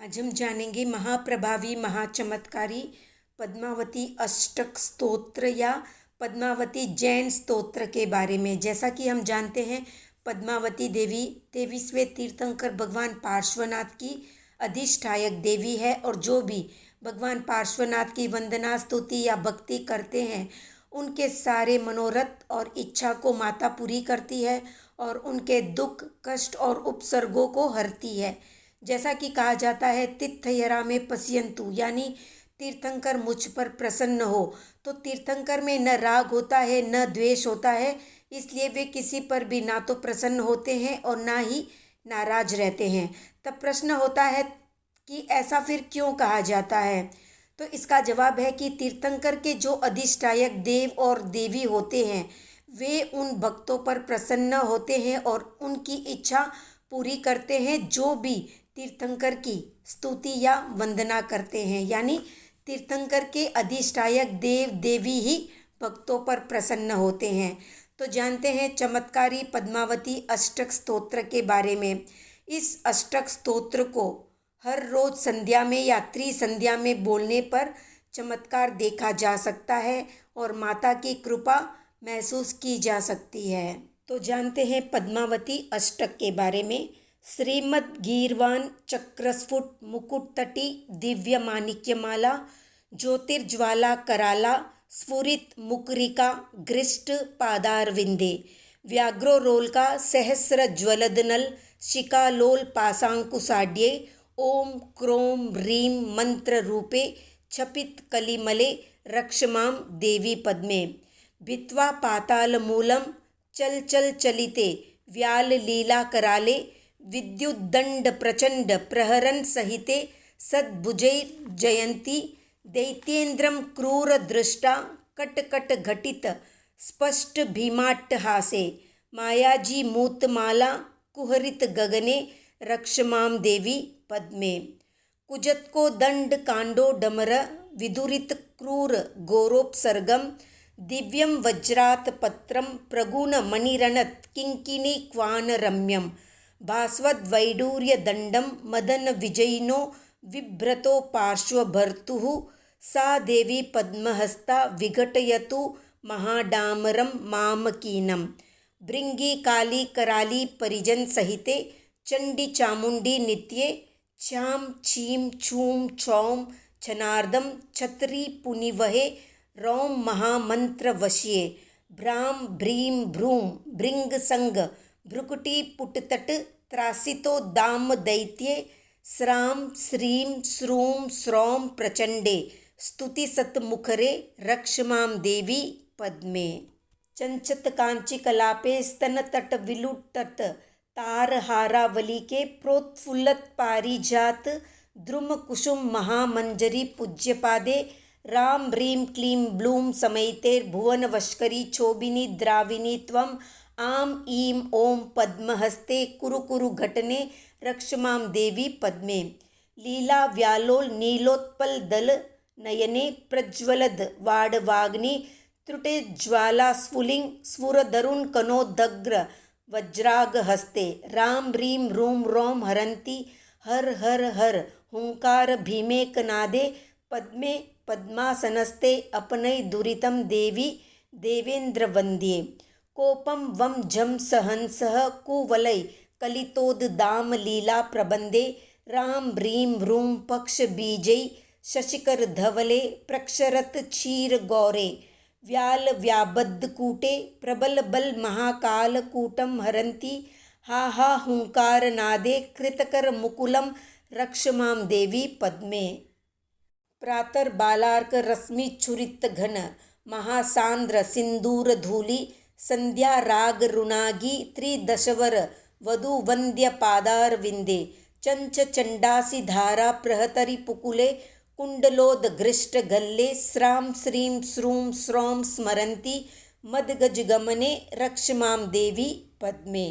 आज हम जानेंगे महाप्रभावी महाचमत्कारी पद्मावती अष्टक स्तोत्र या पद्मावती जैन स्तोत्र के बारे में। जैसा कि हम जानते हैं, पद्मावती देवी 23वें तीर्थंकर भगवान पार्श्वनाथ की अधिष्ठायक देवी है और जो भी भगवान पार्श्वनाथ की वंदना स्तुति या भक्ति करते हैं उनके सारे मनोरथ और इच्छा को माता पूरी करती है और उनके दुख कष्ट और उपसर्गों को हरती है। जैसा कि कहा जाता है, तीर्थयरा में पश्यन्तु, यानी तीर्थंकर मुझ पर प्रसन्न हो। तो तीर्थंकर में न राग होता है न द्वेष होता है, इसलिए वे किसी पर भी ना तो प्रसन्न होते हैं और ना ही नाराज रहते हैं। तब प्रश्न होता है कि ऐसा फिर क्यों कहा जाता है। तो इसका जवाब है कि तीर्थंकर के जो अधिष्ठायक देव और देवी होते हैं वे उन भक्तों पर प्रसन्न होते हैं और उनकी इच्छा पूरी करते हैं जो भी तीर्थंकर की स्तुति या वंदना करते हैं। यानी तीर्थंकर के अधिष्ठायक देव देवी ही भक्तों पर प्रसन्न होते हैं। तो जानते हैं चमत्कारी पद्मावती अष्टक स्तोत्र के बारे में। इस अष्टक स्तोत्र को हर रोज संध्या में या त्रिसंध्या में बोलने पर चमत्कार देखा जा सकता है और माता की कृपा महसूस की जा सकती है। तो जानते हैं पद्मावती अष्टक के बारे में। श्रीमद् गीर्वाण चक्रस्फुट मुकुटतटी दिव्य माणिक्यमाला ज्योतिर्ज्वाला कराला स्फुरित मुकरिका गृष्ट पादारविंदे व्याघ्रोरोल्का सहस्र ज्वलदनल शिकालोल पाशांकुशाढ्ये ओम क्रोम ह्रीं मंत्र रूपे छपित कलिमले रक्षमां देवी पद्मे भित्वा पातालमूलं चल चल चलिते व्याल लीला कराले विद्युद्दंड प्रचंड प्रहरन सहिते सद्भुजैर्जयन्ती दैत्येन्द्रं क्रूर दृष्टा कटकट घटित स्पष्ट भीमाट्टहासे मायाजी मूतमाला कुहरित गगने रक्षमां देवी पद्मे कुजत को दंड कांडो डमर विदुरित क्रूर गोरोपसर्गम दिव्यं वज्रात पत्रं प्रगुण मणिरणत किंकिनी क्वान रम्यं भास्वद वैडूर्य दंडं मदन विजयिनो विभ्रतो पार्श्वभर्तुः सा देवी पद्महस्ता विघटयतु महाडामरं मामकीनं भृंगी काली कराली परिजन सहिते चंडी चामुंडी नित्ये छां छीं छूं छौं छनार्दं छत्री पुनिवहे रौं महामंत्र वश्ये भ्रां भ्रीं भ्रूं भृंग संग भ्रुकुटी पुटतट त्रासितो दाम दैत्ये स्रां श्रीं श्रूं स्रौं प्रचंडे स्तुति सतमुखरे रक्षमां देवी पद्मे चंचत कांची कलापे स्तन तट विलुटत तारहारावली के प्रोत्फुल्लत पारिजात द्रुम कुसुम महामंजरी पूज्यपादे राम ह्रीं क्लीं ब्लूं समैतेर्भुवन वश्करी क्षोभिनी द्राविणी त्वं आं ईं ओं पद्महस्ते कुरु कुरु घटने रक्षमां देवी पद्मे लीला व्यालोल नीलोत्पल दल नयने प्रज्वलद वाडवाग्नि त्रुटे ज्वाला स्फुलिंग स्फुरदरुण कनोदग्र वज्राग हस्ते राम ह्रीं रूं रों हरन्ति हर हर हर हुंकार भीमेकनादे पद्मे पद्मासनस्ते अपनै दुरितं देवी देवेन्द्रवन्द्ये कोपं वं झं सहंसः कुवलै कलितोद्दाम लीला प्रबन्धे राम ह्रीं रूं पक्षबीजै शशिकरधवले प्रक्षरत क्षीर गौरे व्याल व्याबद्धकूटे प्रबल बल महाकाल कूटं हरन्ति हा हा हुंकार नादे कृतकर मुकुलं रक्षमां देवी पद्मे प्रातर बालार्क रश्मि छुरित घन महासांद्र सिंदूर धूलि संध्या राग रुणागी त्रिदशवर वधु वंद्य पादारविंदे चंच चंडासी धारा प्रहतरी पुकुले कुंडलोद घृष्ट गल्ले स्रां श्रीं श्रूं स्रौं स्मरन्ति मदगजगमने रक्षमां देवी पद्मे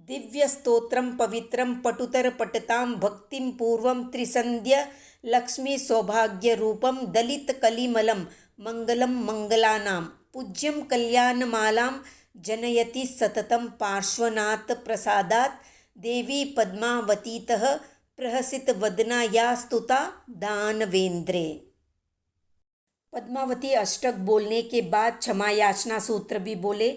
दिव्यस्तोत्रं पवित्रं पटुतर पठतां भक्तिं पूर्वं त्रिसन्ध्य लक्ष्मी सौभाग्यरूपं दलितकलिमलं मंगलं मंगलानां पूज्यं कल्याणमालां जनयति सततं पार्श्वनाथ प्रसादात् देवी पद्मावतीतः प्रहसित वदना या स्तुता दानवेंद्रे। पद्मावती अष्टक बोलने के बाद क्षमा याचना सूत्र भी बोले।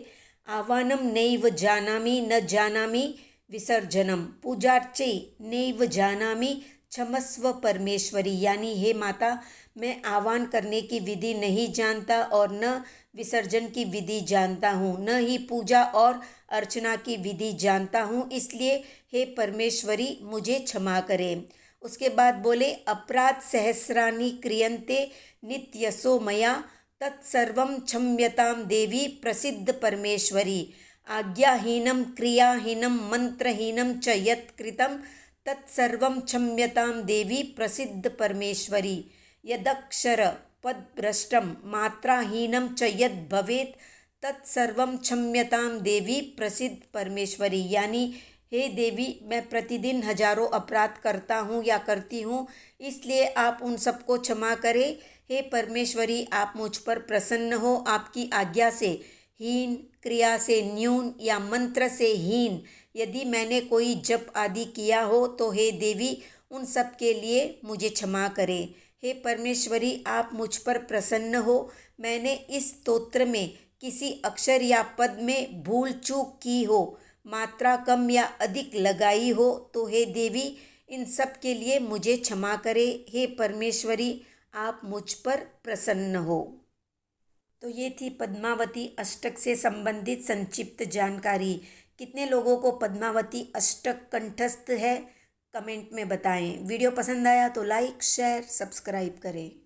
आह्वानम नैव जानामि न जानामि विसर्जनम पूजार्चे नैव जानामि क्षमस्व परमेश्वरी, यानी हे माता, मैं आह्वान करने की विधि नहीं जानता और न विसर्जन की विधि जानता हूँ, न ही पूजा और अर्चना की विधि जानता हूँ, इसलिए हे परमेश्वरी मुझे क्षमा करें। उसके बाद बोले अपराध सहस्राणि क्रियन्ते नित्यसो मया तत्सर्वं क्षम्यतां देवी प्रसिद्ध परमेश्वरी। आज्ञाहीनं क्रियाहीनं मंत्रहीनं च यत् कृतं तत्सर्वं क्षम्यतां देवी प्रसिद्ध परमेश्वरी। यदक्षर पदभ्रष्टं मात्राहीनं च यद् भवेत् तत्सर्वं क्षम्यतां देवी प्रसिद्ध परमेश्वरी, यानी हे देवी, मैं प्रतिदिन हजारों अपराध करता हूँ या करती हूँ, इसलिए आप उन सबको क्षमा करें। हे परमेश्वरी, आप मुझ पर प्रसन्न हो। आपकी आज्ञा से हीन, क्रिया से न्यून या मंत्र से हीन यदि मैंने कोई जप आदि किया हो तो हे देवी उन सब के लिए मुझे क्षमा करें। हे परमेश्वरी, आप मुझ पर प्रसन्न हो। मैंने इस स्तोत्र में किसी अक्षर या पद में भूल चूक की हो, मात्रा कम या अधिक लगाई हो तो हे देवी इन सब के लिए मुझे क्षमा करे। हे परमेश्वरी, आप मुझ पर प्रसन्न हो। तो ये थी पद्मावती अष्टक से संबंधित संक्षिप्त जानकारी। कितने लोगों को पद्मावती अष्टक कंठस्थ है, कमेंट में बताएं। वीडियो पसंद आया तो लाइक, शेयर, सब्सक्राइब करें।